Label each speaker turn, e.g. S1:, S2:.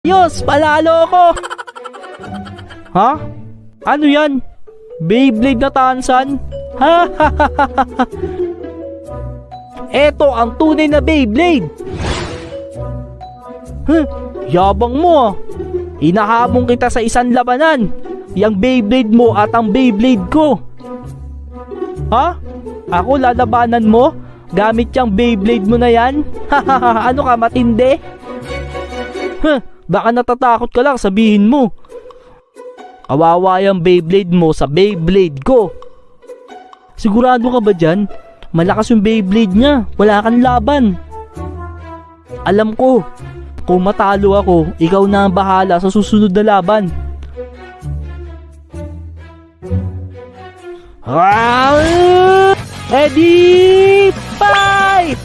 S1: Yos, palalo ko! Ha? Ano yan? Beyblade na tansan? Ha? Eto ang tunay na Beyblade! Yabang mo ah! Hinahabong kita sa isang labanan! Yang Beyblade mo at ang Beyblade ko! Ha? Ako lalabanan mo? Gamit yung Beyblade mo na yan? Ano ka, matindi? Baka natatakot ka lang, sabihin mo. Kawawa yung Beyblade mo sa Beyblade ko. Sigurado ka ba dyan? Malakas yung Beyblade niya. Wala kang laban. Alam ko, kung matalo ako, ikaw na ang bahala sa susunod na laban. Ready, fight!